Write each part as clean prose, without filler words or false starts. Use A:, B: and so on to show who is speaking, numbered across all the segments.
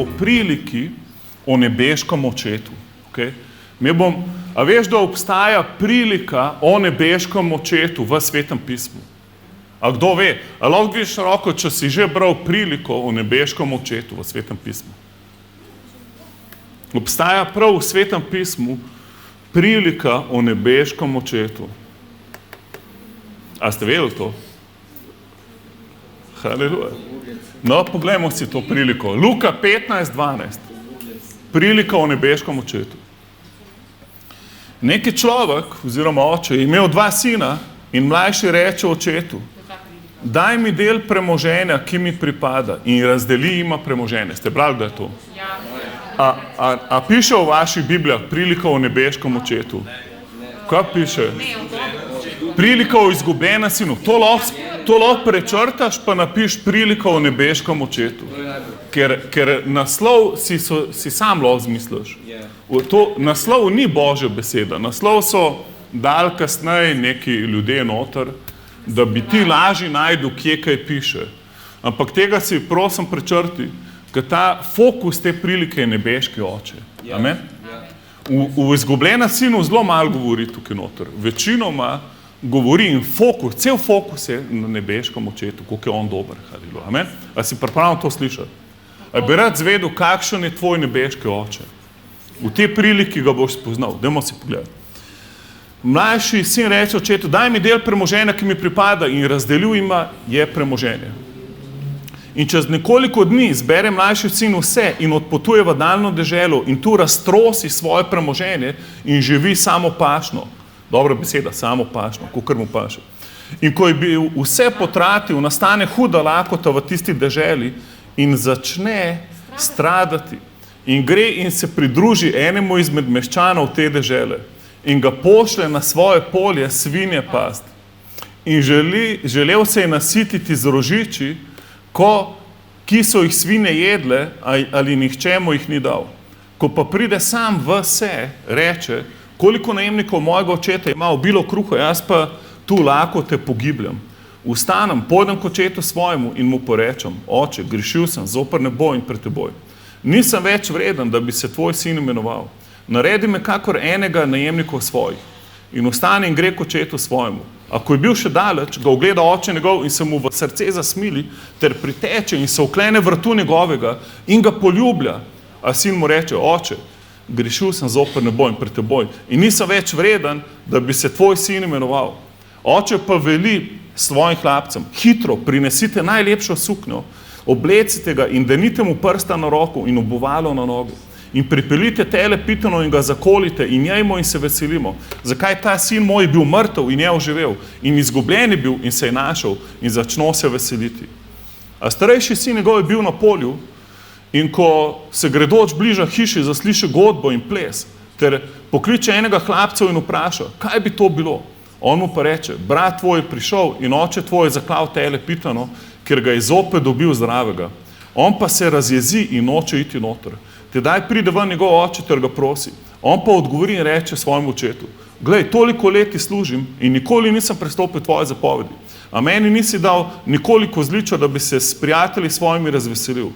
A: o priliki o nebeškem očetu. Okay? A veš, da obstaja prilika o nebeškem očetu v Svetem pismu? A kdo ve? A lahko dvigneš roko, če si že bral priliko o nebeškem očetu v Svetem pismu? Obstaja prav v Svetem pismu prilika o nebeškem očetu. A ste vedeli to? Haleluja. No, poglejmo si to priliko. Luka 15:12. Prilika o nebeškem očetu. Neki človek, oziroma oče, je imel 2 sina in mlajši reče očetu: daj mi del premoženja, ki mi pripada, in razdeli ima premoženje. Ste brali, da je to? A piše v vaših Biblijah prilika o nebeškem očetu? Kaj piše? Prilika o izgubljenem sinu. To lahko prečrtaš, pa napiš prilika o nebeškem očetu. Ker naslov si sam lahko zmisliš. Naslov ni Božja beseda. Naslov so dali kasneje neki ljudje noter, da bi ti lažje najdel, kje kaj piše. Ampak tega si prosim prečrti, ker ta fokus te prilike je nebeški oče. Amen? V izgubljenem sinu zelo malo govori tukaj noter. Večinoma govori in fokus, cel fokus je na nebeškem očetu, koliko je on dober. Amen? A si pripravljen to slišati? A bi rad zvedel, kakšen je tvoj nebeški oče? V te priliki ga boš spoznal. Dajmo si pogledati. Mlajši sin reče očetu: daj mi del premoženja, ki mi pripada, in razdelil ima je premoženje. In čez nekoliko dni zbere mlajši sin vse in odpotuje v daljno deželo in tu raztrosi svoje premoženje in živi samopašno. Dobra beseda, samopašno, kakor mu paše. In ko je bil vse potratil, nastane huda lakota v tisti deželi in začne stradati. In gre in se pridruži enemu izmed meščanov te dežele in ga pošlje na svoje polje svinje past. In želel se je nasititi z rožiči, ki so jih svinje jedle, ali nihče mu jih ni dal. Ko pa pride sam v se, reče: koliko najemnikov mojega očeta ima obilo kruha, jaz pa tu lakote pogibljam. Vstanem, pojdem k očetu svojemu in mu porečem: oče, grešil sem zoper nebo in pred teboj. Nisem več vreden, da bi se tvoj sin imenoval. Naredi me kakor enega najemnikov svojih. In vstane in gre k očetu svojemu. A ko je bil še daleč, ga ogleda oče njegov in se mu v srce zasmili, ter priteče in se oklene vratu njegovega in ga poljublja. A sin mu reče: oče, grešil sem zoper nebo in pred teboj in nisem več vreden, da bi se tvoj sin imenoval. Oče pa veli svojim hlapcem: hitro prinesite najlepšo suknjo, oblecite ga in denite mu prsta na roko in obuvalo na noge. In pripeljite tele pitano in ga zakolite in jejmo in se veselimo. Zakaj ta sin moj je bil mrtev in je oživel, in izgubljen je bil in se je našel, in začno se veseliti. A starejši sin njegov je bil na polju, in ko se gredoč bliža hiši, zasliši godbo in ples, ter pokliče enega hlapcev in vpraša: kaj bi to bilo? On mu pa reče: brat tvoj je prišel in oče tvoj je zaklal tele pitano, ker ga je zopet dobil zdravega. On pa se razjezi in noče iti noter. Tedaj pride ven njegov oče ter ga prosi. On pa odgovori in reče svojemu očetu: glej, toliko leti služim in nikoli nisem prestopil tvoje zapovedi. A meni nisi dal nikoli kozliča, da bi se s prijatelji svojimi razveselil.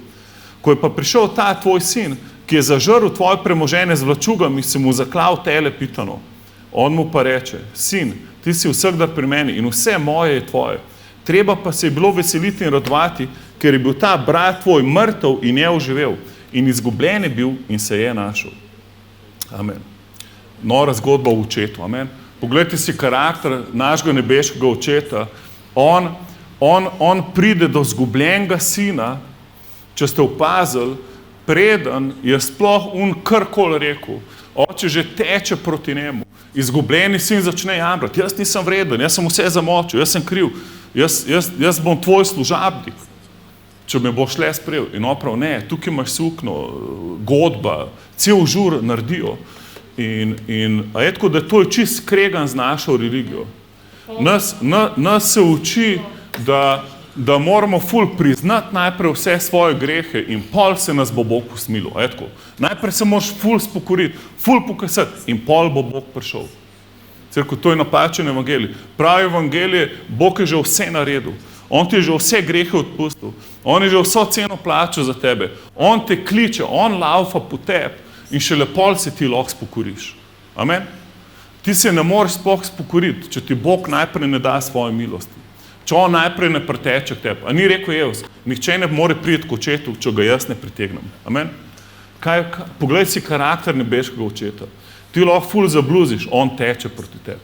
A: Ko je pa prišel ta tvoj sin, ki je zažrl tvoje premoženje z vlačugami, se mu zaklal tele pitano. On mu pa reče: sin, ti si vsakdar pri meni in vse moje je tvoje. Treba pa se je bilo veseliti in radovati, ker je bil ta brat tvoj mrtev in je oživel, in izgubljen je bil in se je našel. Amen. Nora zgodba o očetu. Amen. Poglejte si karakter našega nebeškega očeta. On pride do izgubljenega sina, če ste opazili, preden je sploh karkoli rekel. Oče že teče proti njemu. Izgubljeni sin začne jamrati: jaz nisem vreden, jaz sem vse zamočil, jaz sem kriv, jaz bom tvoj služabnik, če me boš le sprejel. In oprav: ne, tukaj imaš sukno, godba, cel žur naredijo. A je tako, da to je čist skregan z našo religijo. Nas se uči, da moramo ful priznati najprej vse svoje grehe in pol se nas bo Bog usmilil. A je tako? Najprej se moraš ful spokoriti, ful pokasati in pol bo Bog prišel. Cerko, to je napačen evangelij. Pravi evangelij, Bog je že vse naredil. On ti je že vse grehe odpustil. On je že vso ceno plačal za tebe. On te kliče, on laufa po tebi in šele pol se ti lahko spokoriš. Amen? Ti se ne moreš sploh spokoriti, če ti Bog najprej ne da svoje milosti. Če on najprej ne preteče k tebi. A ni rekel Jevs, nihče ne more priti k očetu, če ga jaz ne pritegnem. Amen? Poglej si karakter nebeškega očeta. Ti lahko ful zabluziš, on teče proti tebi.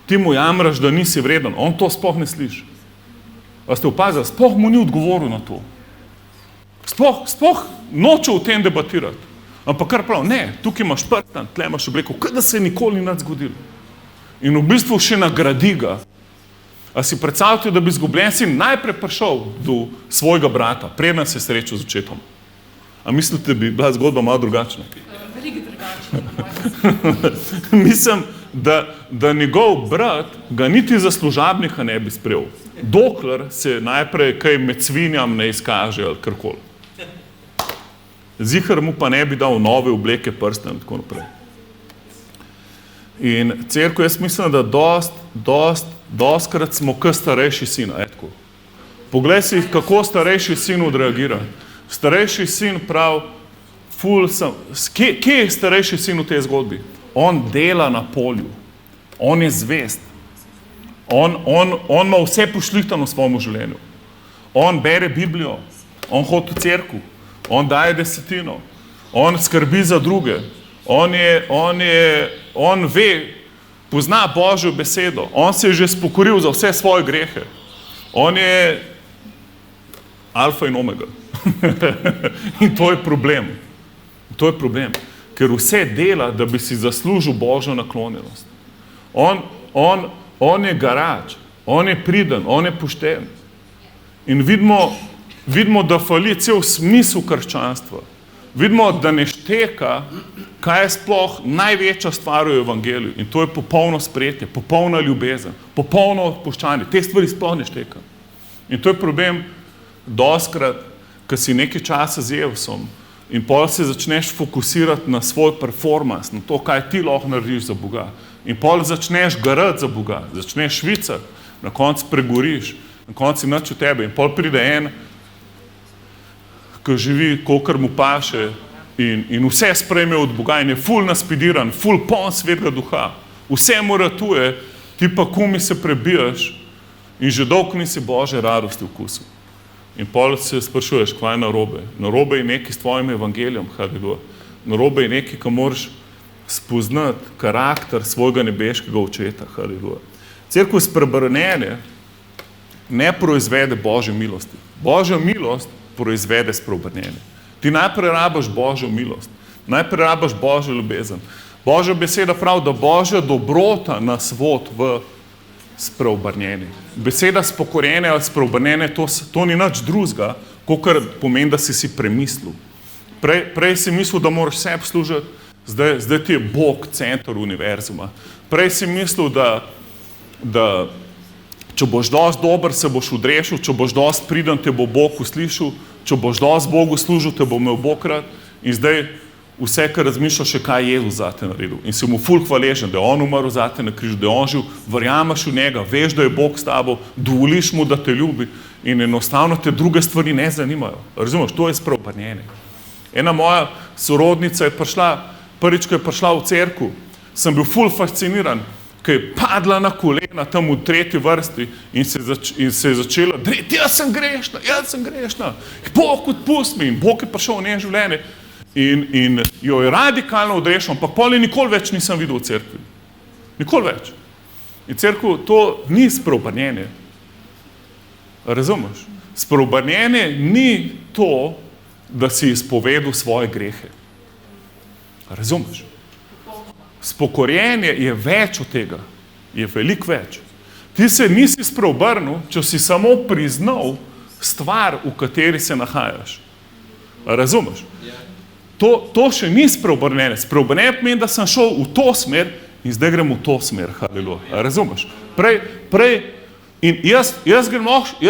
A: Ti mu jamraš, da nisi vreden, on to sploh ne sliši. A ste opazili, sploh mu ni odgovoril na to. Sploh noče o tem debatirati. Ampak kar prav, ne, tukaj imaš prstan, tle imaš obleko, kada se nikoli ni nič zgodilo. In v bistvu še nagradi ga. A si predstavljate, da bi izgubljen sin najprej prišel do svojega brata, preden se srečal z očetom? A mislite, da bi bila zgodba malo drugačna?
B: Veliko drugačna.
A: Mislim, da njegov brat ga niti za služabnika ne bi sprejel, dokler se najprej kaj med svinjam ne izkaže ali karkoli. Zihar mu pa ne bi dal nove obleke, prste in tako naprej. In cerkev, jaz mislim, da dostkrat smo kot starejši sin. Poglej si, kako starejši sin odreagira. Starejši sin prav, kje je starejši sin v tej zgodbi? On dela na polju. On je zvest. On ima vse pošlihtano v svojem življenju. On bere Biblijo. On hodi v cerkev. On daje desetino. On skrbi za druge. On ve, pozna Božjo besedo. On se je že spokoril za vse svoje grehe. On je alfa in omega. In to je problem. To je problem. Ker vse dela, da bi si zaslužil Božjo naklonjenost. On je garač. On je priden. On je pošten. In vidimo, da fali cel smisel krščanstva. Vidimo, da ne šteka, kaj je sploh največja stvar v evangeliju. In to je popolno sprejetje, popolna ljubezen, popolno odpuščanje. Te stvari sploh ne šteka. In to je problem doskrat, ko si nekaj časa z Jevsom in pol se začneš fokusirati na svoj performance, na to, kaj ti lahko narediš za Boga. In pol začneš garati za Boga, začneš švicati, na koncu pregoriš, na koncu si nič v tebe. In pol pride en, ki živi, kolikor mu paše in vse sprejme od Boga in je ful naspidiran, ful poln svetega duha. Vse mu ratuje, ti pa kumi se prebijaš in že dolgo nisi Božje radosti vkusil. In pol se sprašuješ, kaj je narobe. Narobe je nekaj s tvojim evangelijem, haleluja. Narobe je nekaj, ko moraš spoznati karakter svojega nebeškega očeta, haleluja. Cerkev spreobrnjenje ne proizvede Božje milosti. Božja milost proizvede spreobrnjenje. Ti najprej rabaš Božjo milost, najprej rabaš Božjo ljubezen. Božja beseda pravi, da Božja dobrota nas vodi v spreobrnjenje. Beseda spokorjenje ali spreobrnjenje, to ni nič drugega, kakor pomeni, da si premislil. Prej si mislil, da moraš sebi služiti, zdaj ti je Bog center univerzuma. Prej si mislil, da če boš dosti dober, se boš odrešil, če boš dosti priden, te bo Bog uslišal, če boš dosti Bogu služil, te bo imel Bog rad. In zdaj vse, kar razmišljaš, je kaj Jezus zate naredil. In si mu ful hvaležen, da je on umrl zate na križu, da je on živ, verjameš v njega, veš, da je Bog s tabo, dovoliš mu, da te ljubi in enostavno te druge stvari ne zanimajo. Razumeš, to je spreobrnjenje. Ena moja sorodnica je prišla, prvič, ko je prišla v cerkev, sem bil ful fasciniran, ko je padla na kolena tam v tretji vrsti in se je začela dreti, jaz sem grešna, Bog odpusti mi in Bog je prišel v njen življenje in jo je radikalno odrešil, ampak pol nikoli več nisem videl v cerkvi. Nikoli več. In cerkev, to ni spreobrnjenje. Razumeš? Spreobrnjenje ni to, da si izpovedal svoje grehe. Razumeš? Spokorjenje je več od tega. Je veliko več. Ti se nisi spreobrnil, če si samo priznal stvar, v kateri se nahajaš. Razumeš? To še ni spreobrnjenje. Spreobrnjenje pomeni, da sem šel v to smer in zdaj grem v to smer. Haleluja. Razumeš? Prej, in jaz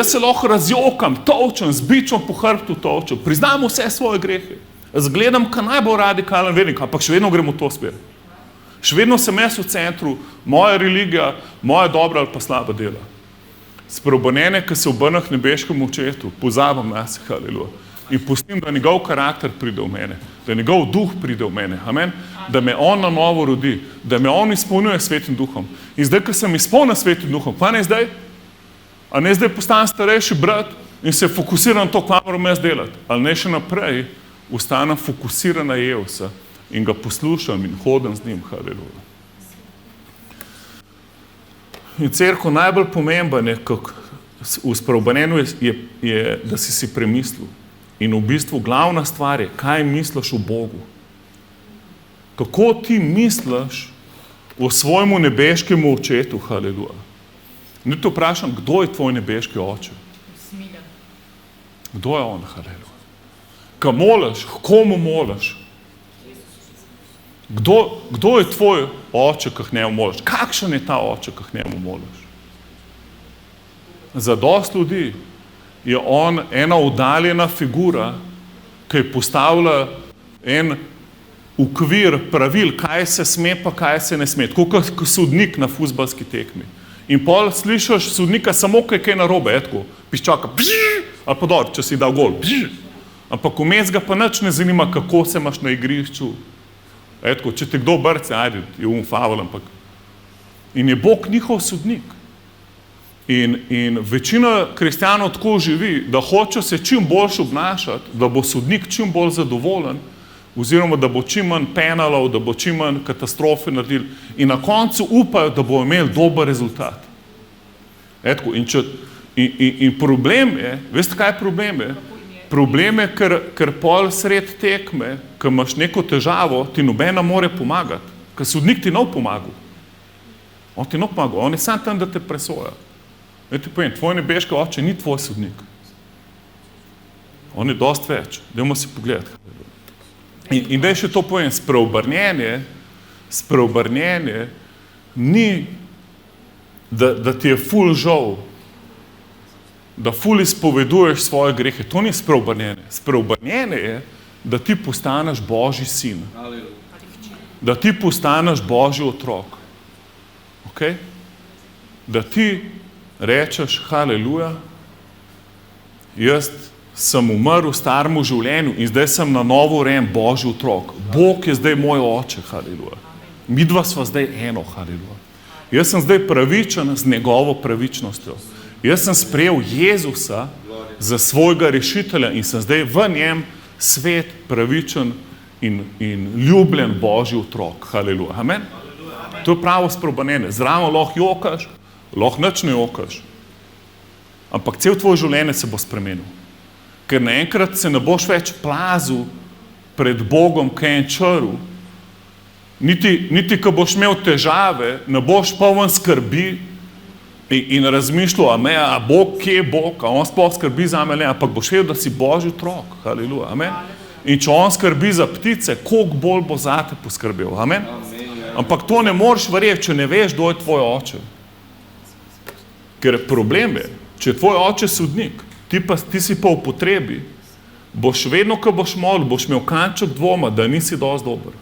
A: se lahko razjokam, tolčem, z bičom po hrbtu tolčem, priznam vse svoje grehe. Zgledam, kaj najbolj radikalen vernik, ampak še vedno grem v to smer. Še vedno sem jaz v centru, moja religija, moja dobra ali pa slaba dela. Spreobrnjenje, ki se obrne k nebeškemu očetu, pozabim nas, haleluja. In pustim, da njegov karakter pride v mene, da njegov duh pride v mene, amen? Da me on na novo rodi, da me on izpolnjuje svetim duhom. In zdaj, ko sem izpolnjen svetim duhom, pa ne zdaj? A ne zdaj postanem starejši brat in se fokusiram na to, kaj moram jaz delati? Ali ne še naprej ostanem fokusiran na Jezusa in ga poslušam in hodim z njim, haleluja. In cerkev najbolj pomemben je, v spreobrnjenju je, da si premislil. In v bistvu glavna stvar je, kaj misliš o Bogu. Kako ti misliš o svojemu nebeškemu očetu, haleluja. Ne te vprašam, kdo je tvoj nebeški oče? Kdo je on, haleluja? Ko moliš, komu moliš? Kdo je tvoj oče, ko k njemu moliš? Kakšen je ta oče, ko k njemu moliš? Za dosti ljudi je on ena oddaljena figura, ki je postavila en ukvir pravil, kaj se sme pa kaj se ne sme. Tako kot sodnik na fuzbalski tekmi. In pol slišiš sodnika samo, kaj je kaj narobe, tako, piščaka, ali pa dobro, če si dal gol, ampak vmes ga pa nič ne zanima, kako se imaš na igrišču. Tako, če te kdo brce, ajde, je faul, ampak. In je Bog njihov sodnik. In večina kristjanov tako živi, da hoče se čim boljše obnašati, da bo sodnik čim bolj zadovoljen, oziroma da bo čim manj penalov, da bo čim manj katastrofe naredili. In na koncu upajo, da bo imeli dober rezultat. Etko, in problem je, veste kaj problem je? Problem je, ker pol sred tekme, ko imaš neko težavo, ti noben ne more pomagati. Ker sodnik ti ne pomagal. On ti ne pomagal, on je sam tam, da te presoja. Vete, povem, tvoj nebeški oče ni tvoj sodnik. On je dosti več. Dajmo si pogledati. In da je še to povem, spreobrnjenje ni, da ti je ful žal, da ful izpoveduješ svoje grehe. To ni spreobrnjenje. Spreobrnjenje je, da ti postaneš Božji sin. Da ti postaneš Božji otrok. Okay? Da ti rečeš, haleluja, jaz sem umrl v staremu življenju in zdaj sem na novo rojen Božji otrok. Bog je zdaj moj oče, haleluja. Midva sva zdaj eno, haleluja. Jaz sem zdaj pravičen z njegovo pravičnostjo. Jaz sem sprejel Jezusa za svojega rešitelja in sem zdaj v njem svet, pravičen in ljubljen Božji otrok, haleluja. Amen? To je pravo spreobrnjenje. Zraven lahko jokaš, lahko nič ne jokaš. Ampak cel tvoj življenje se bo spremenil. Ker naenkrat se ne boš več plazil pred Bogom, kaj je črl. Niti ko boš imel težave, ne boš poln skrbi in razmišljal, a Bog, kje je Bog, a on sploh skrbi za me, ampak boš vedel, da si Božji otrok. Haleluja, amen. In če on skrbi za ptice, koliko bolj bo zate poskrbel, amen. Ampak to ne moreš verjeti, če ne veš, kdo je tvoj oče. Ker problem je, če je tvoj oče sodnik, ti si pa v potrebi, boš vedno, ko boš molil, boš imel kanček dvoma, da nisi dosti dober.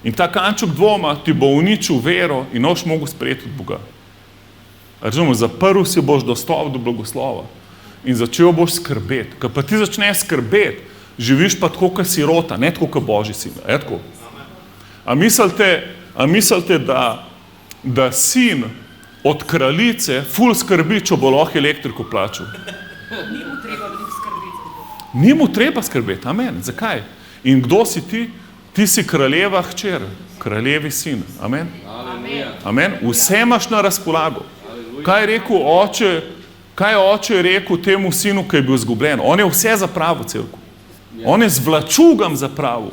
A: In ta kanček dvoma ti bo uničil vero in noš mogel sprejeti od Boga. Razumem, zaprl si boš dostop do blagoslova in začel boš skrbeti. Ko pa ti začneš skrbeti, živiš pa tako, kot sirota, ne tako, kot Božji sin. A mislite, da sin od kraljice ful skrbi, če bo lahko elektriko plačal?
B: Ni mu treba veliko skrbeti.
A: Ni mu treba skrbeti, amen. Zakaj? In kdo si ti? Ti si kraljeva hčer, kraljevi sin, amen. Amen. Vse imaš na razpolago. Kaj je oče rekel temu sinu, ki je bil izgubljen? On je vse zapravil cerkev. On je z vlačugam zapravil.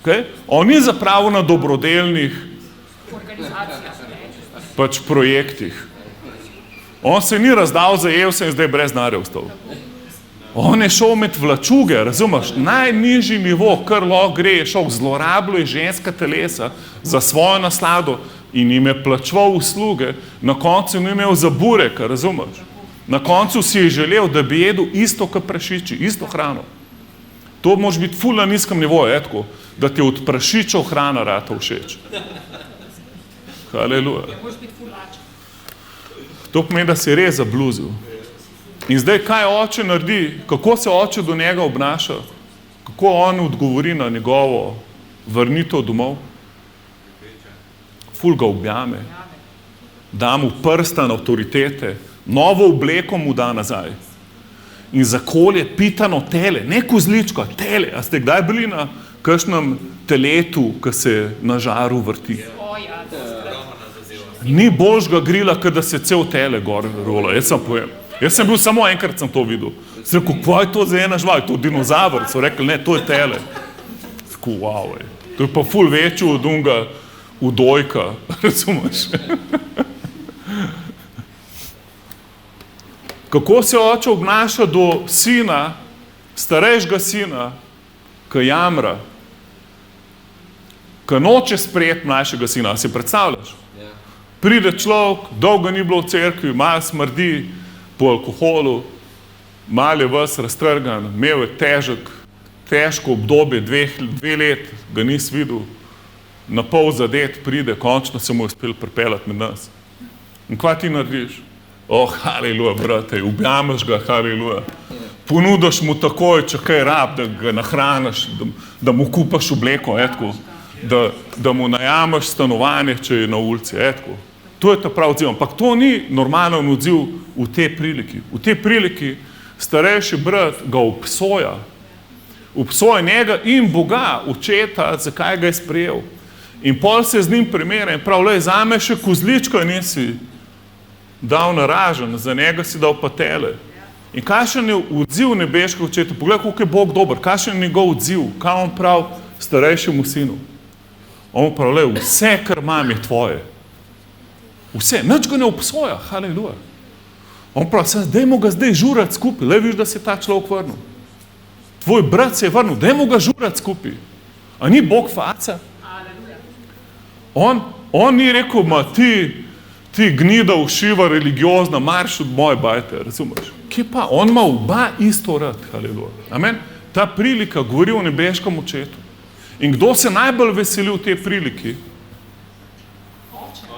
A: Okay? On ni zapravil na dobrodelnih projektih. On se ni razdal za Jezusa in zdaj brez denarja ostal. On je šel med vlačuge, razumeš? Najnižji nivo, kar lahko gre, je šel, zlorabljal ženska telesa za svojo naslado in jim je plačeval usluge, na koncu ni imel za burek, razumeš? Na koncu si je želel, da bi jedel isto, kot prašiči, isto hrano. To može biti ful na nizkem nivoju, tako, da ti od prašičev hrana rata všeč. Haleluja. To pomeni, da si res zabluzil. In zdaj, kaj oče naredi, kako se oče do njega obnaša, kako on odgovori na njegovo vrnitev domov? Ful ga objame, da mu prstan avtoritete, novo obleko mu da nazaj. In zakolje pitano tele, ne kozličko, tele. A ste kdaj bili na kakšnem teletu, ki se na žaru vrti? Ni božjega grila, da se cel tele gor rola. Jaz sem bil samo enkrat sem to videl. Sem rekel, kaj je to za ena žival? To je dinozaver. So rekli, ne, to je tele. Tako, wow, to je pa ful večji od unga udojka. Razumeš? Kako se oče obnaša do sina, starejšega sina, ki jamra, ki noče sprejeti mlajšega sina. Si predstavljaš? Pride človek, dolgo ni bilo v cerkvi, malo smrdi po alkoholu, malo je ves raztrgan, imel je težko obdobje, dve let, ga nisi videl, na pol zadet pride, končno se mu je uspel pripeljati med nas. In kaj ti narediš? Haleluja, brate, objameš ga, haleluja. Ponudiš mu takoj, če kaj rab, da ga nahraniš, da mu kupaš obleko, da mu najameš stanovanje, če je na ulici, To je ta prav odziv, ampak to ni normalen odziv v tej priliki. V tej priliki starejši brat ga obsoja. Obsoja njega in Boga, očeta, zakaj ga je sprejel. In pol se z njim primerja in prav, zame še kozličko nisi dal naražen, za njega si dal pa tele. In kakšen je odziv nebeškega očeta? Poglej, koliko je Bog dober, kakšen je njegov odziv, kaj on prav starejšemu sinu. On prav, vse, kar imam, je tvoje. Vse, nič ga ne obsoja, haleluja. On pravi, dajmo ga zdaj žurati skupaj, vidiš, da se ta človek vrnil. Tvoj brat se je vrnil, dajmo ga žurati skupaj. A ni Bog faca? On ni rekel, ti gnida ušiva religiozna, marš od moje bajte, razumeš? Kje pa? On ima oba isto rad, haleluja. Amen? Ta prilika govori o nebeškem očetu. In kdo se najbolj veseli v tej priliki?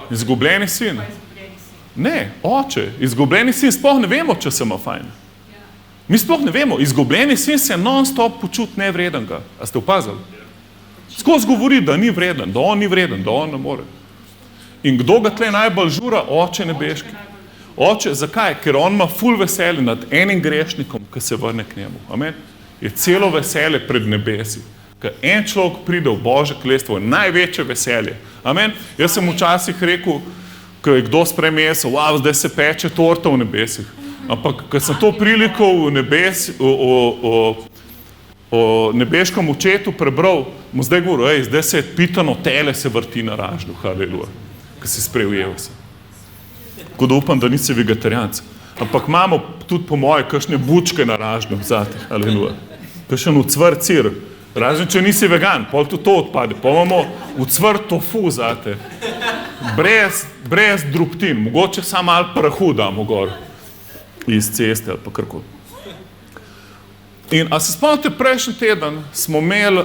A: Izgubljeni sin. Ne, oče. Izgubljeni sin, sploh ne vemo, če se ima fajn. Mi sploh ne vemo. Izgubljeni sin se non-stop počuti nevredenega. A ste opazili? Skozi govori, da ni vreden, da on ni vreden, da on ne more. In kdo ga tle najbolj žura? Oče nebeški. Oče, zakaj? Ker on ima ful veselje nad enim grešnikom, ki se vrne k njemu. Amen? Je celo veselje pred nebesi. Ker en človek pride v Božje kraljestvo, je največje veselje. Amen? Jaz sem včasih rekel, ko je kdo spremesel, zdaj se peče torta v nebesih. Ampak, ko sem to priliko o nebeškem očetu prebral, mu zdaj govoril, zdaj se je pitano tele se vrti na ražnju, haleluja, ko si sprejel se. Tako da upam, da nisi vegetarijanc. Ampak imamo tudi po moje kakšne bučke na ražnju vzati, haleluja. Kakšen ucvrt sir. Razen, če nisi vegan, pol tudi to odpade. Pol imamo ucvrt tofu zate. Brez drobtin. Mogoče samo malo prahu damo gor iz ceste ali pa karkoli. In a se spomnite, prejšnji teden smo imeli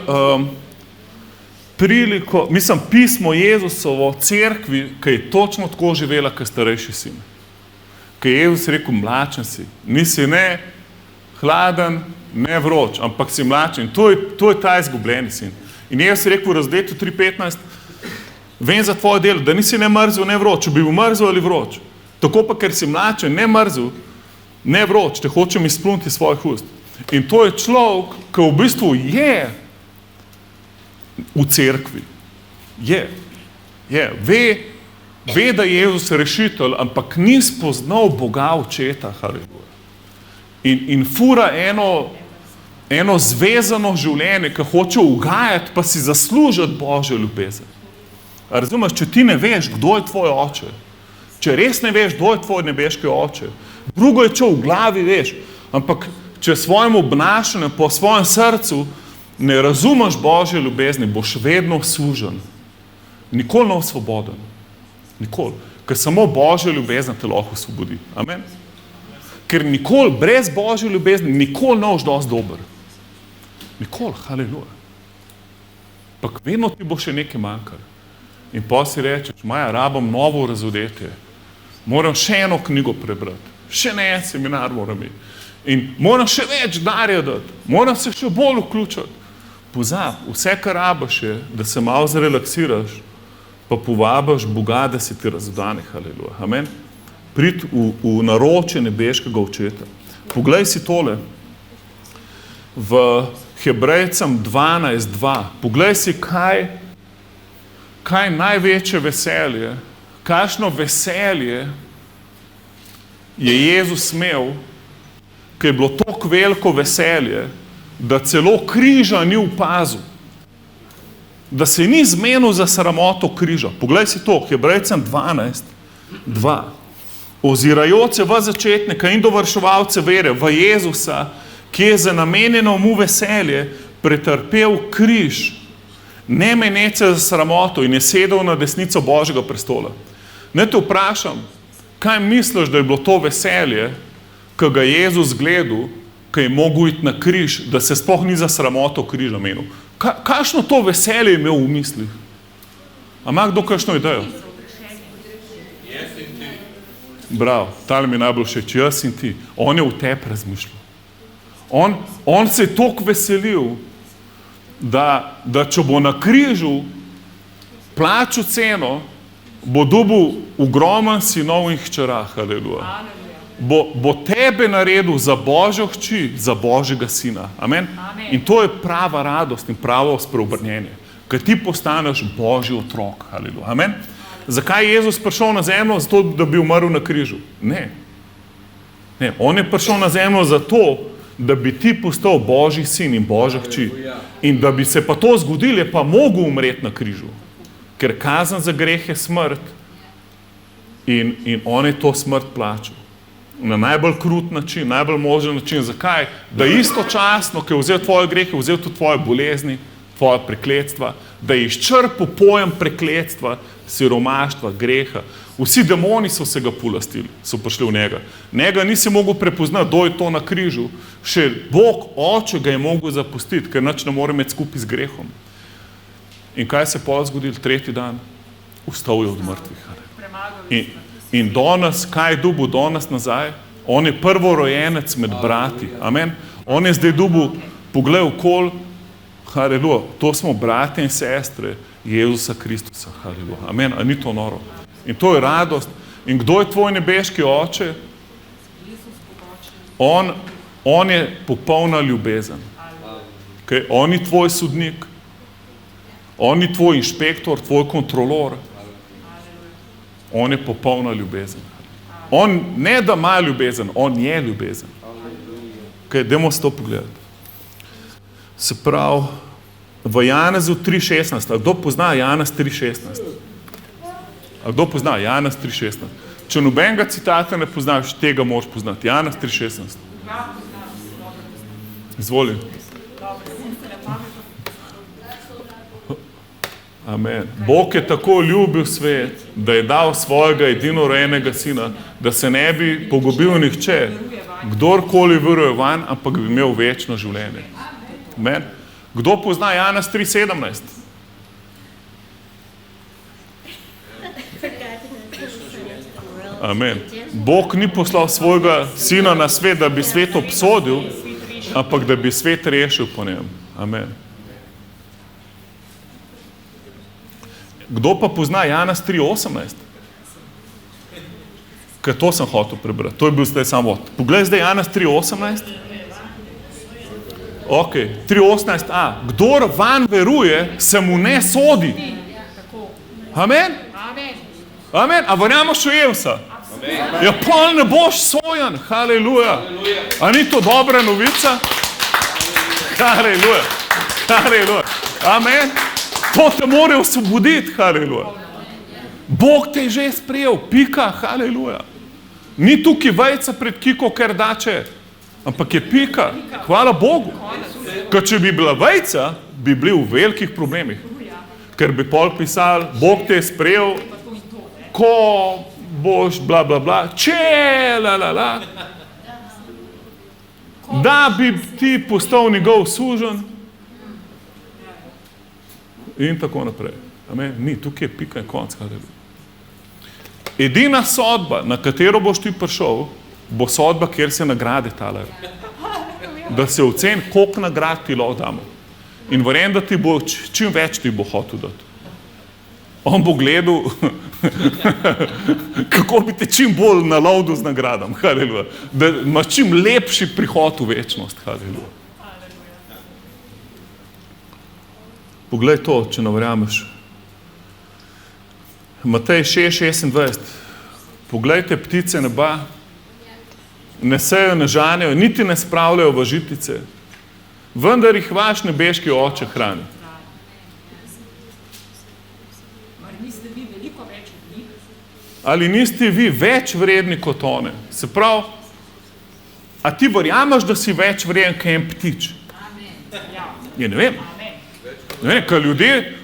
A: priliko, pismo Jezusovo cerkvi, ki je točno tako živela, kot starejši sin. Ki je Jezus rekel, mlačen si. Nisi ne hladen, ne vroč, ampak si mlačen. To je ta izgubljeni sin. In Jezus je rekel v razdetu 3:15, vem za tvoje delo, da nisi ne mrzel, ne vroč, če bi bil mrzel ali vroč. Tako pa, ker si mlačen, ne mrzel, ne vroč, te hočem izpluniti svojih ust. In to je človek, ki v bistvu je v cerkvi. Ve, da je Jezus rešitelj, ampak ni spoznal Boga očeta, haleluja. In fura eno zvezano življenje, ki hoče ugajati, pa si zaslužiti Božjo ljubezen. Razumeš, če ti ne veš, kdo je tvoj oče, če res ne veš, kdo je tvoj nebeški oče, drugo je, če v glavi veš, ampak če svojemu obnašanju, po svojem srcu ne razumeš Božje ljubezni, boš vedno sužen. Nikoli ne svoboden. Nikoli. Ker samo Božja ljubezen te lahko osvobodi. Amen? Ker nikoli, brez Božje ljubezni, nikoli ne boš dosti dober. Nikoli, haleluja. Pak vedno ti bo še nekaj manjkalo. In pa si rečeš, Maja, rabam novo razodetje. Moram še eno knjigo prebrati, še ne seminar moram imeti. In moram še več darja dati, moram se še bolj vključiti. Pozab, vse, kar rabiš je, da se malo zrelaksiraš, pa povabiš Boga, da si ti razdane, haleluja. Amen. Prid v naročje nebeškega očeta. Poglej si tole, v Hebrejcem 12:2. Poglej si, kaj največje veselje, kakšno veselje je Jezus imel, ki je bilo tako veliko veselje, da celo križa ni opazil, da se ni zmenil za sramoto križa. Poglej si to, Hebrejcem 12:2. Ozirajoč se v začetnika in dovrševalce vere, v Jezusa, ki je za namenjeno mu veselje pretrpel križ, ne menece za sramoto in je sedel na desnico Božjega prestola. Ne te vprašam, kaj misliš, da je bilo to veselje, ko ga Jezus gledal, ko je mogel iti na križ, da se sploh ni za sramoto križa menil. Kakšno to veselje je imel v mislih? A ima kdo kakšno idejo? Bravo, tale mi najbolj všeč, jaz in ti. On je v tebi razmišljal. On se je toliko veselil, da če bo na križu plačal ceno, bo dobil ogromen sinov in hčera, haleluja. Bo tebe naredil za Božjo hči, za Božjega sina. Amen? In to je prava radost in pravo spreobrnjenje, ker ti postaneš Božji otrok, haleluja. Amen? Zakaj je Jezus prišel na zemljo? Zato, da bi umrl na križu. Ne. On je prišel na zemljo zato, da bi ti postal Božji sin in Božja hči. In da bi se pa to zgodilo, je pa mogel umreti na križu. Ker kazen za greh je smrt in on je to smrt plačal. Na najbolj krut način, najbolj možen način. Zakaj? Da istočasno, ko je vzel tvoje grehe, vzel tudi tvoje bolezni, tvoje prekletstva, da je izčrpal pojem prekletstva, siromaštva, greha. Vsi demoni so se ga polastili, so prišli v njega. Njega nisi mogel prepoznati, kdo je to na križu. Še Bog, Oče, ga je mogel zapustiti, ker nič ne more imeti skupaj z grehom. In kaj se je zgodilo? Tretji dan? Vstal je od mrtvih. In danes, kaj je dobil danes nazaj? On je prvorojenec med brati. Amen. On je zdaj dobil, poglej okoli, haleluja, to smo brate in sestre Jezusa Kristusa, haleluja. Amen. A ni to noro? In to je radost. In kdo je tvoj nebeški oče? On je popolna ljubezen. Okay? On je tvoj sodnik. On je tvoj inšpektor, tvoj kontrolor. On je popolna ljubezen. On ne da ima ljubezen, on je ljubezen. Okay, dajmo se to pogledati. Se pravi, v Janezu 3:16. A kdo pozna Janez 3:16? A kdo pozna Janez 3:16? Če nobenega citata ne poznaš, tega moraš poznati. Janez 3:16. Izvoli. Amen. Bog je tako ljubil svet, da je dal svojega edinorojenega sina, da se ne bi pogubil nihče, kdorkoli veruje vanj, ampak bi imel večno življenje. Amen. Kdo pozna Janez 3:17? Amen. Bog ni poslal svojega sina na svet, da bi svet obsodil, ampak da bi svet rešil po njem. Amen. Kdo pa pozna Janez 3:18? Ker to sem hotel prebrati. To je bil zdaj samo. Poglej zdaj Janez 3:18. Ok, 3:18a. Kdor van veruje, se mu ne sodi. Amen? Amen. A verjameš v Jezusa? Ja, pol ne boš sojen. Haleluja. A ni to dobra novica? Haleluja. Haleluja. Amen. To te more osvoboditi, haleluja. Bog te je že sprejel, pika, haleluja. Ni tukaj vejca pred kiko, ker dače, ampak je pika, hvala Bogu. Ker če bi bila vejca, bi bili v velikih problemih. Ker bi pol pisali, Bog te je sprejel, ko boš bla bla bla, če la la la, da bi ti postal njegov sužen, in tako naprej. Amen. Ni, tukaj je pika in konc. Edina sodba, na katero boš ti prišel, bo sodba, kjer se nagrade talajo. Da se oceni, koliko nagrad ti lahko damo. In verjamem, da ti bo čim več ti bo hotel dati. On bo gledal, kako bi te čim bolj nalovdil z nagradam. Haleluja. Da imaš čim lepši prihod v večnost. Haleluja. Poglej to, če ne verjameš. Matej 6:26. Poglejte ptice neba, ne sejo, ne žanejo, niti ne spravljajo v žitnice, vendar jih vaš nebeški oče hrani.
B: Mar niste vi veliko več od njih?
A: Ali niste vi več vredni kot one? Se pravi, a ti verjameš, da si več vreden kot en ptič? Ja, ne vem. Ne vem, ker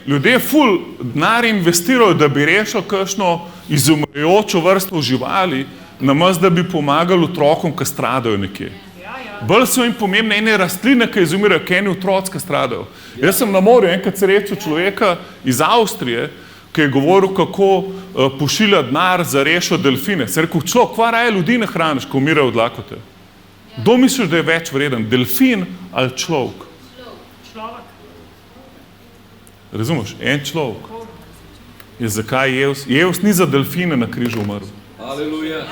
A: ljudje ful denar investirajo, da bi rešili kakšno izumirajočo vrsto živali, namesto da bi pomagali otrokom, ki stradajo nekje. Bolj so jim pomembne ene rastline, ki izumirajo, kot eni otroci, ki stradajo. Jaz sem na morju enkrat srečal človeka iz Avstrije, ki je govoril, kako pošilja denar za rešo delfine. Se rekel, človek, kva raje ljudi ne hraniš, ko umirajo od lakote? Kdo misliš, da je več vreden? Delfin ali človek?
B: Človek.
A: Razumeš? En človek. Je zakaj Jezus? Jezus ni za delfine na križu umrl.
C: Aleluja.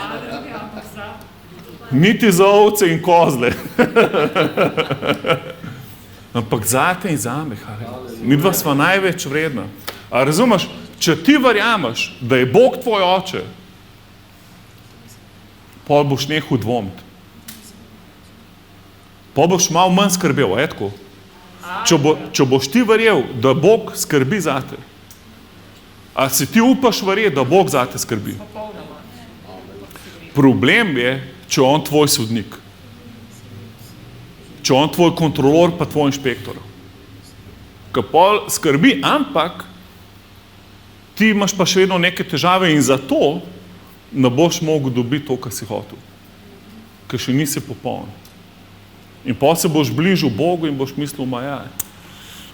A: Niti za ovce in kozle. Ampak zate in zame. Midva sva največ vredna. A razumeš? Če ti verjameš, da je Bog tvoj oče, pol boš nehal dvomiti. Pol boš malo manj skrbel, je tako? Če boš ti verjel, da Bog skrbi zate, a si ti upaš verjeti, da Bog zate skrbi? Problem je, če on tvoj sodnik. Če on tvoj kontrolor, pa tvoj inšpektor. Ker pol skrbi, ampak ti imaš pa še vedno neke težave in zato ne boš mogel dobiti to, kar si hotel. Ker še nisi popoln. In pol se boš bližal Bogu in boš mislil,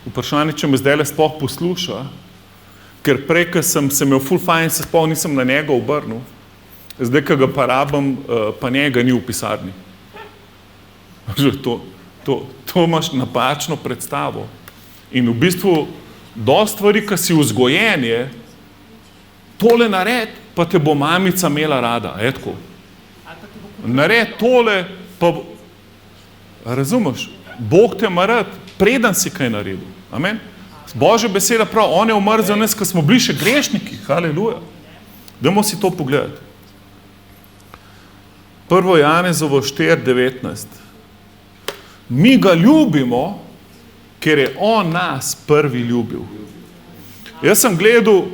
A: vprašanje, če me zdajle sploh posluša, ker prej, ko sem se imel ful fajn, se sploh nisem na njega obrnil, zdaj, ko ga pa rabim, pa njega ni v pisarni. To imaš napačno predstavo. In v bistvu, dosti stvari, ki si vzgojen je, tole nared, pa te bo mamica imela rada, je tako. Nared tole, pa razumeš, Bog te ima rad, preden si kaj naredil. Amen. Božja beseda prav, on je umrl za nas, ko smo bili še grešniki. Haleluja. Dajmo si to pogledati. 1. Janezovo 4:19. Mi ga ljubimo, ker je on nas prvi ljubil. Jaz sem gledal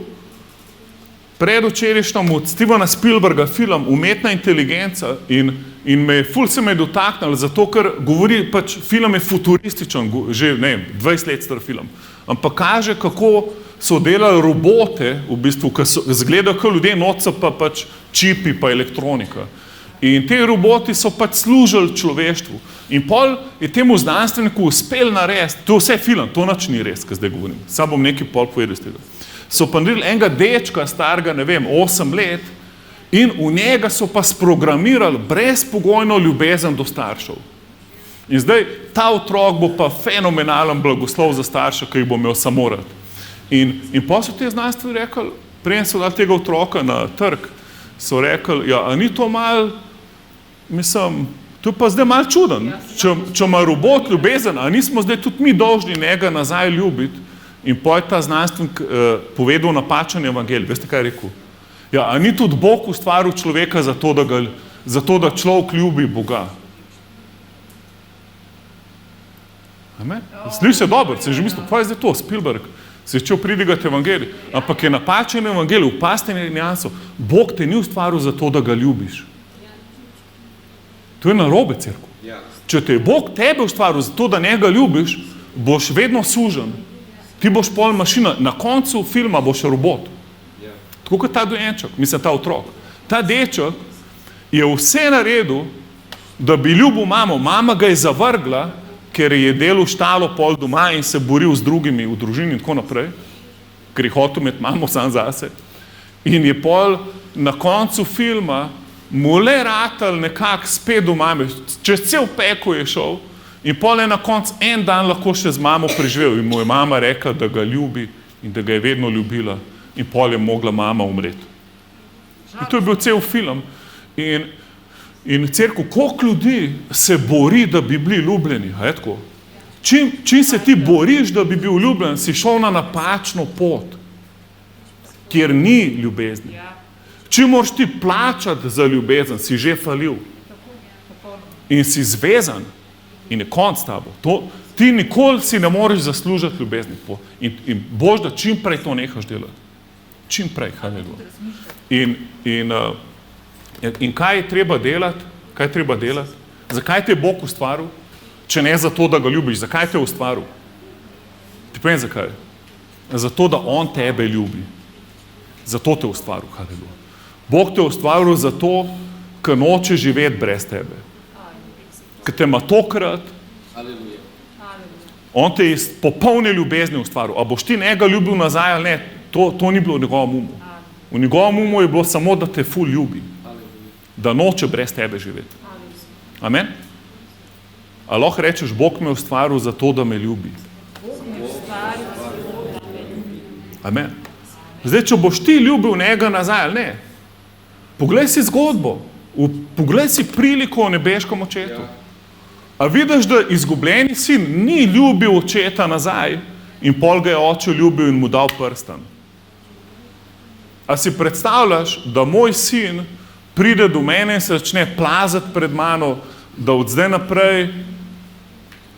A: predvčerajšnjem od Stevena Spielberga film Umetna inteligenca in ful se me je dotaknil, zato ker govori, pač film je futurističen, že ne vem, 20 let star film, ampak kaže, kako so delali robote, v bistvu, ki so izgledajo kot ljudje, not so pa pač čipi pa elektronika. In te roboti so pač služili človeštvu. In pol je temu znanstveniku uspel narediti, to je vse film, to nič ni res, kaj zdaj govorim, sam bom nekaj pol povedal iz tega. So pa naredili enega dečka, starega, ne vem, 8 let, in v njega so pa sprogramirali brezpogojno ljubezen do staršev. In zdaj ta otrok bo pa fenomenalen blagoslov za starše, ki jih bo imel samo rad. In pa so te znanstveni rekli, preden so dali tega otroka na trg, so rekli, ja, a ni to malo, mislim, to je pa zdaj malo čuden. Če ima robot ljubezen, a nismo zdaj tudi mi dolžni njega nazaj ljubiti? In pa je ta znanstvenik povedal napačen evangelij. Veste, kaj je rekel? Ja, a ni tudi Bog ustvaril človeka zato, da človek ljubi Boga? Amen? Sliši se dobro, sem že mislil, kaj je zdaj to, Spielberg? Se je začel pridigati evangelij. Ampak je napačen evangelij, vpasti nijanso. Bog te ni ustvaril zato, da ga ljubiš. To je narobe, cerkev. Če te je Bog tebe ustvaril zato, da njega ljubiš, boš vedno sužen. Ti boš pol mašina, na koncu filma boš robot. Tako kot ta dojenček, mislim, ta otrok. Ta deček je vse naredil, da bi ljubil mamo. Mama ga je zavrgla, ker je delal štalo pol doma in se boril z drugimi v družini in tako naprej, ker je hotel imeti mamo sam zase. In je pol na koncu filma mu le ratal nekako spet do mame, čez cel peko je šel in pol je na koncu en dan lahko še z mamo preživel in mu je mama rekla, da ga ljubi in da ga je vedno ljubila in pol je mogla mama umreti. In to je bil cel film. In cerkev, koliko ljudi se bori, da bi bili ljubljeni, je tako? Čim se ti boriš, da bi bil ljubljen, si šel na napačno pot, kjer ni ljubezni. Čim moraš ti plačati za ljubezen, si že falil. In si zvezan in je konc s tabo. Ti nikoli si ne moreš zaslužiti ljubezni. In boš, da čim prej to nehaš delati. Čim prej, haleluja. In kaj je treba delati? Kaj je treba delati? Zakaj te je Bog ustvaril? Če ne zato, da ga ljubiš, zakaj te je ustvaril? Ti povem zakaj. Zato, da on tebe ljubi. Zato te je ustvaril, haleluja. Bog te je ustvaril zato, ker noče živeti brez tebe. Ker te ima tokrat, on te je iz popolne ljubezni ustvaril. A boš ti njega ljubil nazaj ali ne, to ni bilo v njegovem umu. V njegovem umu je bilo samo, da te ful ljubi. Da noče brez tebe živeti. Amen? A lahko rečeš, Bog me je ustvaril zato, da me ljubi. Amen. Zdaj, če boš ti ljubil njega nazaj ali ne, poglej si zgodbo, poglej si priliko o nebeškem očetu. A vidiš, da izgubljeni sin ni ljubil očeta nazaj in pol ga je oče ljubil in mu dal prstan. A si predstavljaš, da moj sin pride do mene in se začne plazati pred mano, da od zdaj naprej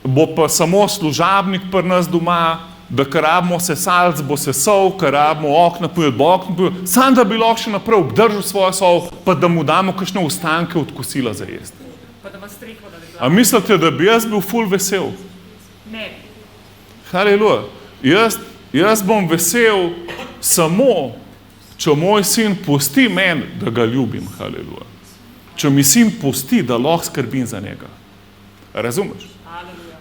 A: bo pa samo služabnik pri nas doma, da kar rabimo sesalc, bo sesal, kar rabimo okna pojeti, bo okna pojeti, sam da bi lahko še naprej obdržal svojo sol, pa da mu damo kakšne ostanke od kosila za jesti. A mislite, da bi jaz bil ful vesel?
B: Ne.
A: Haleluja. Jaz bom vesel samo, če moj sin pusti meni, da ga ljubim. Haleluja. Če mi sin pusti, da lahko skrbim za njega. Razumeš?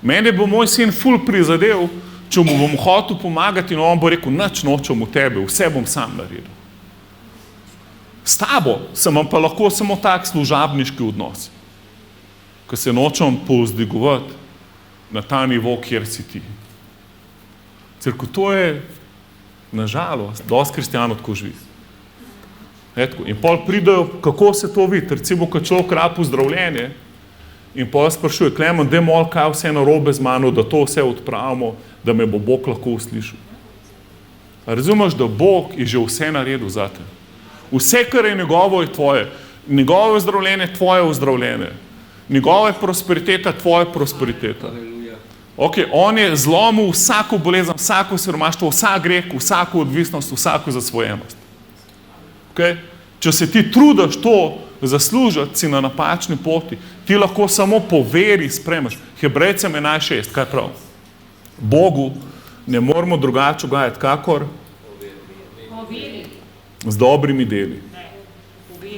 A: Mene bo moj sin ful prizadel, če mu bom hotel pomagati in on bo rekel, nič nočem v tebe, vse bom sam naredil. S tabo sem pa lahko samo tak služabniški odnos, ko se nočem povzdigovati na ta nivo, kjer si ti. Cerkev, to je, nažalost, dosti kristijanov tako živi. In pol pridejo, kako se to vidi, recimo, ko človek rabi zdravljenje, in pol sprašuje, Klemen, daj mol, kaj vse narobe z mano, da to vse odpravimo, da me bo Bog lahko uslišal. Razumeš, da Bog je že vse naredil zate. Vse, kar je njegovo, je tvoje. Njegovo zdravljenje, tvoje ozdravljenje. Njegova prosperiteta, tvoja prosperiteta. Ok, on je zlomil vsako bolezen, vsako siromaštvo, vsak greh, vsako odvisnost, vsako zasvojenost. Okay? Če se ti trudiš to zaslužiti, si na napačni poti, ti lahko samo po veri sprejmeš. Hebrejcem 11:6, kaj prav? Bogu ne moramo drugače ugajati, kakor z dobrimi deli.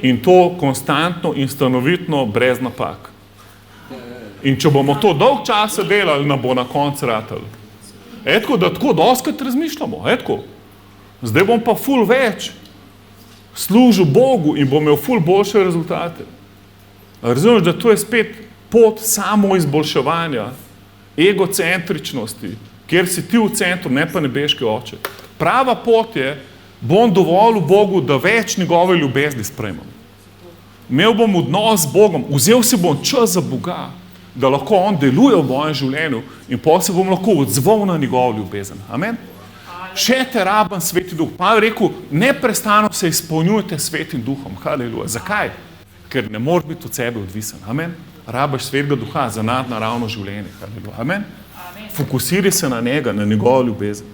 A: In to konstantno in stanovitno, brez napak. In če bomo to dolg časa delali, nam bo na koncu ratalo. Etko, da tako doskrat razmišljamo, etko. Zdaj bom pa ful več služil Bogu in bom imel ful boljše rezultate. Razumeš, da to je spet pot samo izboljševanja, egocentričnosti, kjer si ti v centru, ne pa nebeški oče. Prava pot je, bom dovolil Bogu, da več njegove ljubezni sprejmem. Imel bom odnos z Bogom, vzel si bom čas za Boga, da lahko on deluje v mojem življenju in potem se bom lahko odzval na njegovo ljubezen. Amen? Še te rabim Sveti Duh. Pa je rekel, neprestano se izpolnjujte Svetim Duhom. Haleluja. Zakaj? Ker ne moreš biti od sebe odvisen. Amen? Rabiš Svetega Duha za nadnaravno življenje. Haleluja. Amen? Fokusiraj se na njega, na njegovo ljubezen.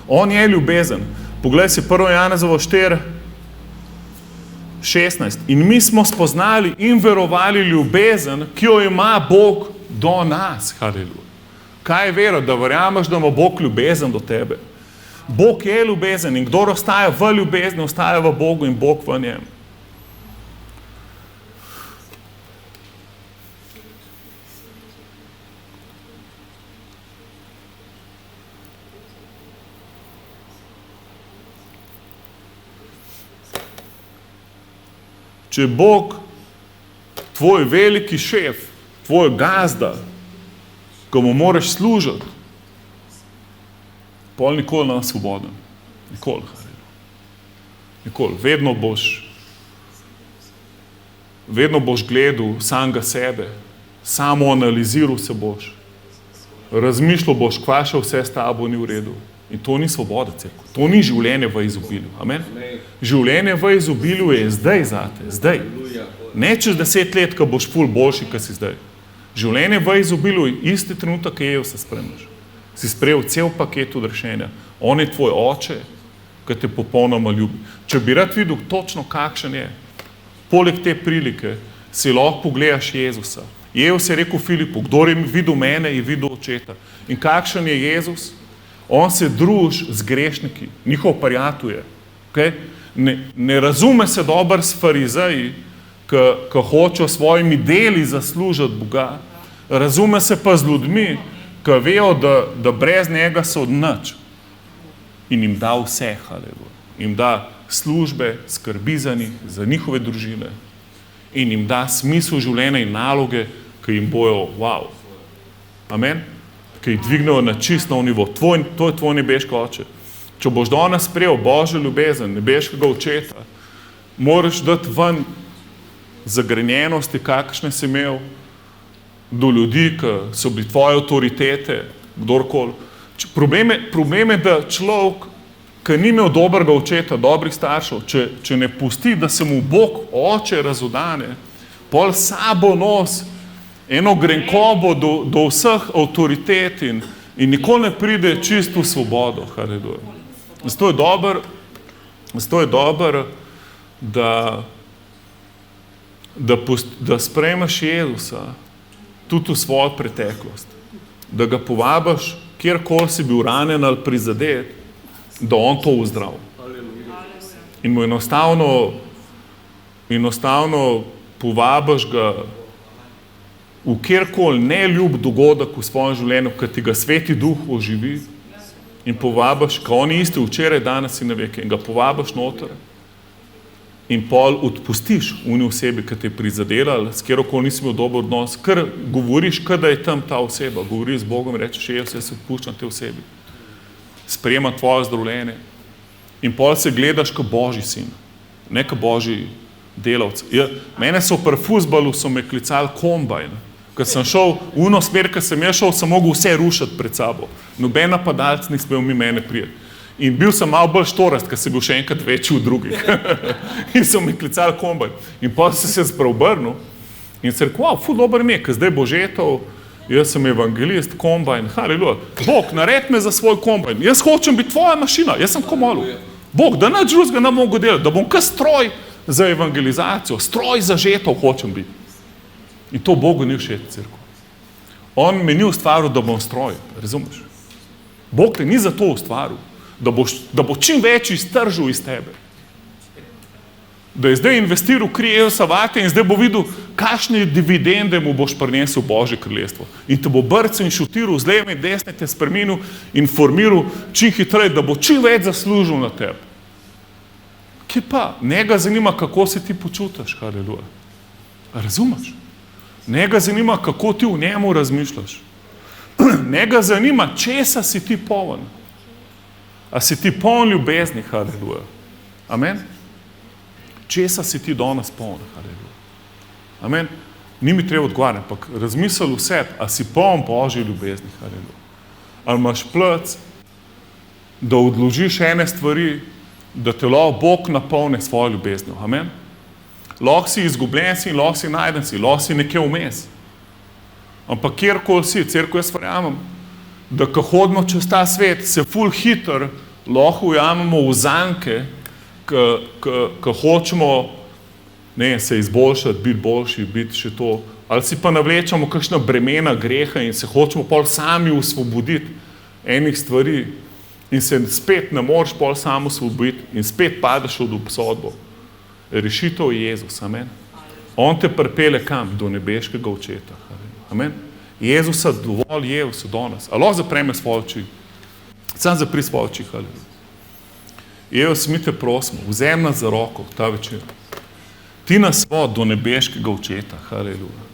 A: On je ljubezen. Poglej si 1. Janezovo 4:16. In mi smo spoznali in verovali ljubezen, ki jo ima Bog do nas. Haleluja. Kaj je vera? Da verjameš, da ima Bog ljubezen do tebe. Bog je ljubezen in kdor ostaja v ljubezni, ostaja v Bogu in Bog v njem. Če je Bog tvoj veliki šef, tvoj gazda, ko mu moraš služiti, pol nikoli ne svoboden. Nikoli. Nikoli. Vedno boš gledal samega sebe, samo analiziral se boš, razmišljal boš, kva še vse s tabo ni v redu. In to ni svoboda, cerkev. To ni življenje v izobilju. Amen? Življenje v izobilju je zdaj zate, zdaj. Ne čez 10 let, ko boš ful boljši, kot si zdaj. Življenje v izobilju je isti trenutek, ki je se spremljaš. Si sprejel cel paket odrešenja. On je tvoj oče, ki te popolnoma ljubi. Če bi rad videl točno kakšen je, poleg te prilike, si lahko pogledaš Jezusa. Jezus je rekel Filipu, kdor je videl mene, je videl očeta. In kakšen je Jezus? On se druži z grešniki, njihov prijatelj je. Okay? Ne razume se dober s farizeji, ki hočejo svojimi deli zaslužiti Boga. Razume se pa z ljudmi, ki vejo, da brez njega so nič. In jim da vse, haleluja. Jim da službe, skrbi za njih, za njihove družine. In jim da smisel življenja in naloge, ki jim bojo wow. Amen? Ki jih dvignejo na čist nov nivo. To je tvoj nebeški oče. Če boš danes sprejel Božjo ljubezen, nebeškega očeta, moraš dati ven zagrenjenosti, kakšne si imel do ljudi, ki so bili tvoje avtoritete, kdorkoli. Problem je, da človek, ki ni imel dobrega očeta, dobrih staršev, če ne pusti, da se mu Bog oče razodane, pol sabo nos eno grenkobo do vseh avtoritet in nikoli ne pride čisto v svobodo. Haleluja. Zato je dobro, da sprejmeš Jezusa tudi v svojo preteklost. Da ga povabiš, kjerkoli si bil ranjen ali prizadet, da on to uzdravi. In mu enostavno povabiš ga v kjerkoli neljub dogodek v svojem življenju, ki ti ga Sveti Duh oživi in povabiš, ka on je isti včeraj, danes in na veke, in ga povabiš noter in pol odpustiš uni osebi, ki te je prizadela, s kjerokoli nisi imel dober odnos, ker govoriš, da je tam ta oseba, govoriš z Bogom in rečeš, jaz se odpuščam te osebi. Sprejema tvoje zdravljenje in pol se gledaš kot Božji sin, ne kot Božji delavc. Mene so pri fuzbalu so me klicali kombajn. Ko sem šel v uno smer, ko sem šel, sem mogel vse rušiti pred sabo. Noben napadalec ni smel mi mene prijeti. In bil sem malo bolj štorast, ker sem bil še enkrat večji od drugih. In so me klicali kombajn. In potem sem se spreobrnil in sem rekel, ful dober ime, ker zdaj bo žetov, jaz sem evangelist, kombajn, haleluja. Bog, naredi me za svoj kombajn. Jaz hočem biti tvoja mašina, jaz sem tako molil. Bog, da nič drugega ne mogo delati, da bom kar stroj za evangelizacijo, stroj za žetov hočem biti. In to Bogu ni všeč, cerkev. On me ni ustvaril, da bom stroj, razumeš? Bog te ni za to ustvaril, da bo čim več iztržil iz tebe. Da je zdaj investiral Jezusa vate in zdaj bo videl, kakšne dividende mu boš prinesel v Božje kraljestvo. In te bo brcel in šutiral z leve in desne, te spremenil in formiral čim hitreje, da bo čim več zaslužil na tebi. Kje pa? Njega zanima, kako se ti počutiš, haleluja. Razumeš? Njega zanima, kako ti v njemu razmišljaš. Njega zanima, česa si ti poln. A si ti poln ljubezni, haleluja. Amen? Česa si ti danes poln, haleluja. Amen? Ni mi treba odgovarjati, ampak razmisel v sebi, a si poln Božje ljubezni, haleluja. Ali imaš plec, da odložiš ene stvari, da te lahko Bog napolne svojo ljubeznjo. Amen? Lahko si izgubljen si in lahko si najden si, lahko si nekje vmes. Ampak kjerkoli si, cerkev, jaz verjamem, da ko hodimo čez ta svet, se ful hitro lahko ujamemo v zanke, ko hočemo se izboljšati, biti boljši, biti še to. Ali si pa navlečemo kakšna bremena greha in se hočemo pol sami osvoboditi enih stvari in se spet ne moreš pol sam osvoboditi in spet padeš v obsodbo. Rešitev je Jezus, amen. On te pripelje kam? Do nebeškega očeta. Amen. Jezusa dovolj je vse danes. A lahko zapreme svoje oči? Sam zapri svoje oči, haleluja. Jezus, mi te prosimo, vzem nas za roko ta večer. Ti nas vod do nebeškega očeta, haleluja.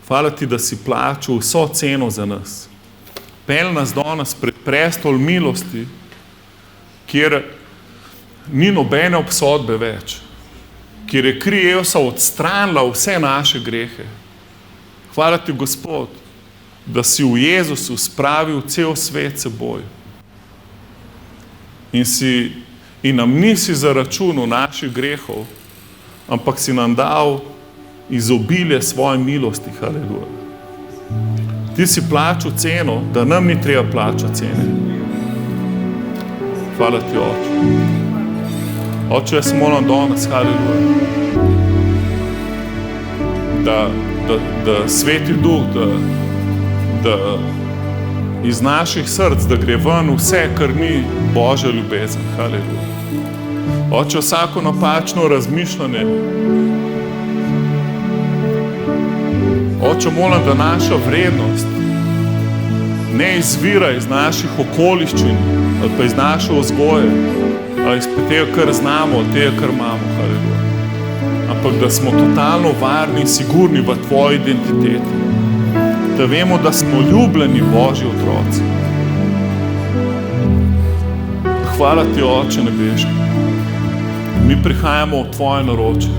A: Hvala ti, da si plačal vso ceno za nas. Pelj nas danes pred prestol milosti, kjer ni nobene obsodbe več, kjer je kri Jezusa odstranila vse naše grehe. Hvala ti, Gospod, da si v Jezusu spravil cel svet seboj in nam nisi zaračunal naših grehov, ampak si nam dal izobilje svoje milosti, haleluja. Ti si plačal ceno, da nam ni treba plačati cene. Hvala ti, Oče. Oče, jaz moram danes, haleluja, da Sveti Duh, da iz naših src, da gre ven vse, kar ni Božja ljubezen, haleluja. Oče, vsako napačno razmišljanje, Oče, molim, da naša vrednost ne izvira iz naših okoliščin ali pa iz naše vzgoje ali iz tega, kar znamo, ali tega, kar imamo, haleluja. Ampak da smo totalno varni in sigurni v tvoji identiteti. Da vemo, da smo ljubljeni Božji otroci. Hvala ti, Oče nebeški. Mi prihajamo v tvoje naročje.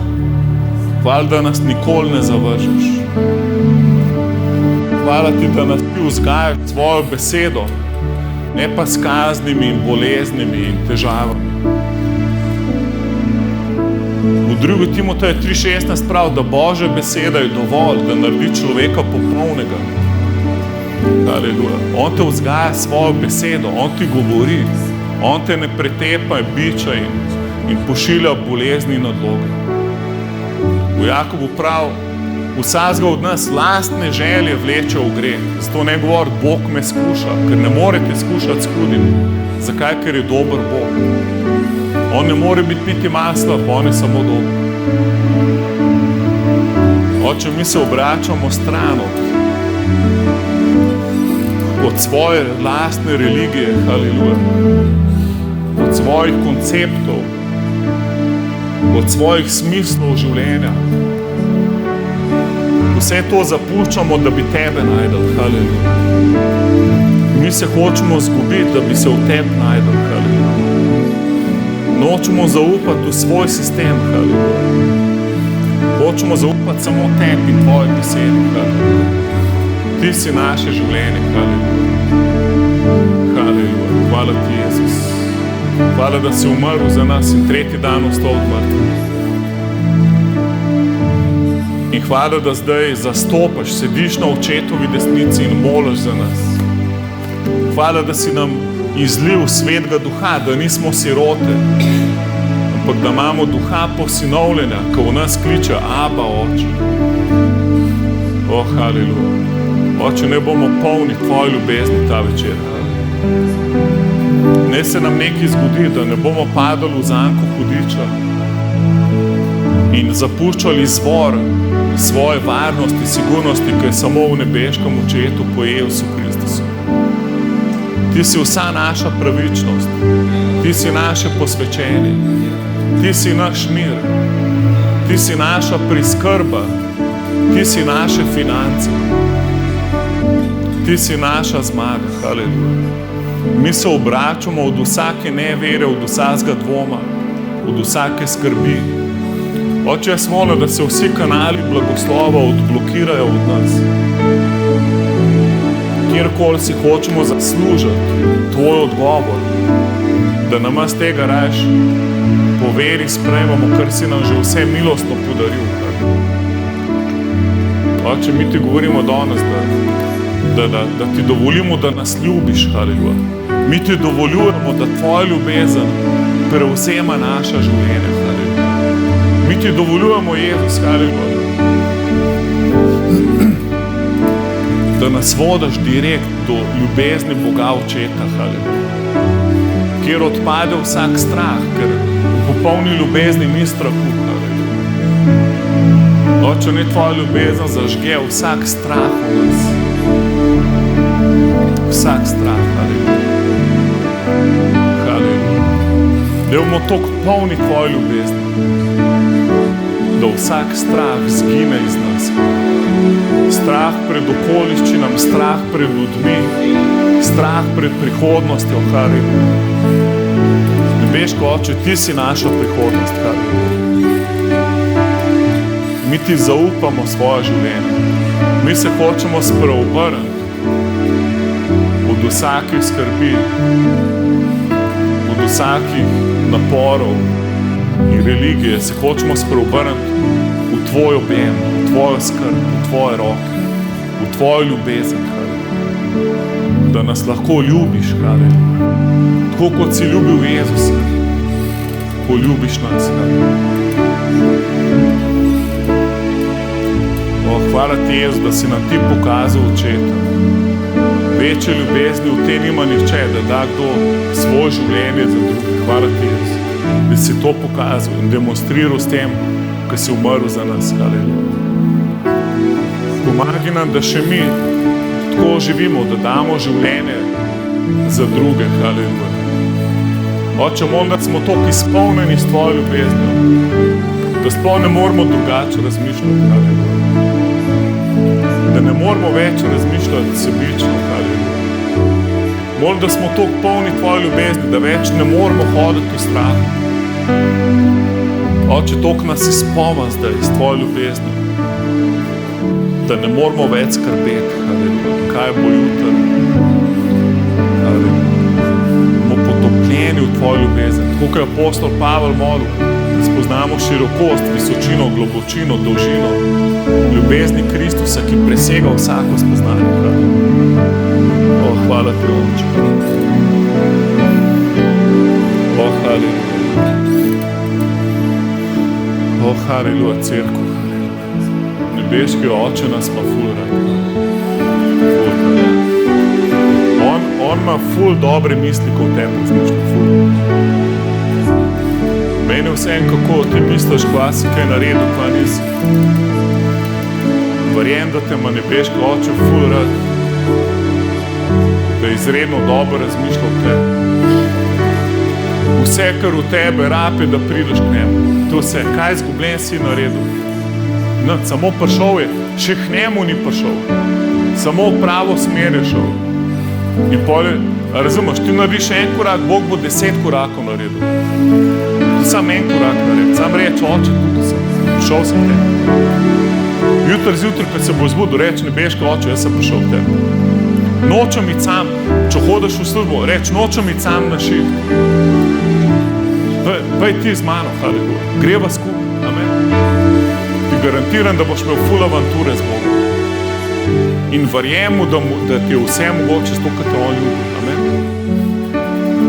A: Hvala, da nas nikoli ne zavržeš. Hvala ti, da nas ti vzgajaš svojo besedo, ne pa s kaznimi in boleznimi in težavami. V 2. Timoteju 3:16 pravi, da Božja beseda je dovolj, da naredi človeka popolnega. Haleluja. On te vzgaja svojo besedo, on ti govori, on te ne pretepa, biča in pošilja bolezni in nadloge. V Jakobu pravi, vsakega od nas lastne želje vleče v greh. Zato ne govori, Bog me skuša, ker ne morete skušati s hudim. Zakaj? Ker je dober Bog. On ne more biti masla, pa on je samo dober. Oče, mi se obračamo stran od svoje lastne religije, haleluja, od svojih konceptov, od svojih smislov življenja. Vse to zapuščamo, da bi tebe najdel, haleluja. Mi se hočemo zgubiti, da bi se v tebi najdel, haleluja. Nočemo zaupati v svoj sistem, haleluja. Hočemo zaupati samo tebi in tvoji besedi, haleluja. Ti si naše življenje, haleluja. Haleluja. Hvala ti, Jezus. Hvala, da si umrl za nas in tretji dan vstal od mrtvih. In hvala, da zdaj zastopaš, sediš na očetovi desnici in moliš za nas. Hvala, da si nam izlil Svetega Duha, da nismo sirote, ampak da imamo Duha posinovljenja, ko v nas kliče Aba, Oče. O, haleluja. Oče, ne bomo polni tvoje ljubezni ta večer. Ne se nam nekaj zgodi, da ne bomo padali v zanko hudiča in zapuščali izvor svoje varnosti, sigurnosti, ki je samo v nebeškem očetu po Jezusu Kristusu. Ti si vsa naša pravičnost, ti si naše posvečenje, ti si naš mir, ti si naša priskrba, ti si naše finance, ti si naša zmaga, haleluja. Mi se obračamo od vsake nevere, od vsakega dvoma, od vsake skrbi. Oče, jaz molim, da se vsi kanali blagoslova odblokirajo od nas. Kjerkoli si hočemo zaslužiti tvoj odgovor, da nam z tega rajš po veri sprejmemo, kar si nam že vse milostno podaril. Oče, mi ti govorimo danes, da ti dovolimo, da nas ljubiš, haleluja. Mi ti dovoljujemo, da tvoja ljubezen prevzema naša življenja, haleluja. Mi ti dovoljujemo, Jezus, haleluja, da nas vodiš direkt do ljubezni Boga Očeta, haleluja. Kjer odpade vsak strah, ker v popolni ljubezni ni strahu, haleluja. Oče, ne tvoja ljubezen zažge vsak strah v nas. Vsak strah, haleluja. Haleluja. Da bomo toliko polni tvoje ljubezni. da vsak strah zgine iz nas. Strah pred okoliščinami, strah pred ljudmi, strah pred prihodnostjo, haleluja. Nebeški Oče, Ti si naša prihodnost, haleluja. Mi Ti zaupamo svoje življenje. Mi se hočemo spreobrniti od vsakih skrbi, od vsakih naporov in religije. Se hočemo spreobrniti v Tvoj objem, v Tvojo skrb, v Tvoje roke, v Tvojo ljubezen, haleluja. Da nas lahko ljubiš, haleluja. Tako kot si ljubil Jezusa, ko ljubiš nas, haleluja. Hvala Ti, Jezus, da si nam Ti pokazal očeta. Večje ljubezni v tem nima nihče, da da kdo svoje življenje za druge. Hvala Ti, Jezus, da si to pokazal in demonstriral s tem, ko si umrl za nas. Haleluja. Pomagaj nam, da še mi tako živimo, da damo življenje za druge. Haleluja. Oče, molim, da smo toliko izpolnjeni s Tvojo ljubeznijo, da sploh ne moramo drugače razmišljati. Haleluja. Da ne moramo več razmišljati sebično, haleluja. Molim, da smo toliko polni Tvoje ljubezni, da več ne moramo hoditi v strahu. Oče, toliko nas izpolni zdaj s Tvojo ljubezni, da ne moramo več skrbeti, haleluja. Kaj bo jutri? Haleluja. Bomo potopljeni v Tvojo ljubezen. Tako kot je apostol Pavel molil, da spoznamo širokost, visočino, globočino, dolžino ljubezni Kristusa, ki presega vsako spoznanje. Hvala Ti, Oče. Haleluja. Haleluja, cerkev. Nebeški Oče nas pa ful rad. On ima ful dobre misli, ko v tebi razmišlja, ful. Meni vsem, kako ti misliš, kva si kaj naredil, kva nisi. Verjem, da te ima nebeški Oče ful rad, da je izredno dobro razmišljal o tebi. Vse, kar v tebe rabi, da prideš k njemu. To vse, kaj izgubljen si naredil. No, samo prišel je, še k njemu ni prišel. Samo v pravo smer je šel. In pole, razumeš, ti narediš en korak, Bog bo 10 korakov naredil. Sam en korak naredil, sam reč, Oče, tukaj sem, prišel sem k tebi. Jutri zjutraj, kad se bo zbudil, reč, nebeški Oče, jaz sem prišel k tebi. Nočem iti sam, če hodiš v službo, reč, nočem iti sam na šiht. Bej ti z mano, haleluja. Greva skupaj, amen. Ti garantiram, da boš imel ful avanture z Bogom. In verjemu, da ti je vse mogoče s to, kad te on ljubi, amen.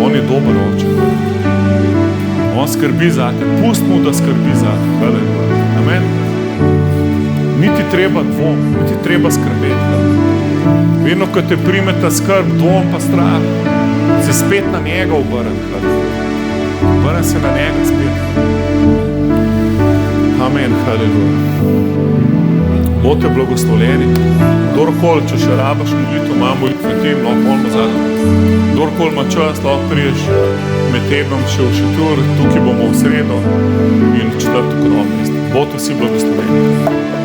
A: On je dober Oče. On skrbi zate, pust mu, da skrbi zate, haleluja, amen. Ni ti treba dvom, ni ti treba skrbeti. Vedno, ko te prime ta skrb, dvom pa strah, se spet na njega obrni. Obrni se na njega spet. Amen, haleluja. Bote blagoslovljeni. Kdorkoli, če še rabaš molitev, imamo molitve tem, lahko molimo zadnjo. Kdorkoli ima čas, lahko priješ med tednom še v šetur, tukaj bomo v sredo in v četrtek v Novem mestu. Bote vsi blagoslovljeni.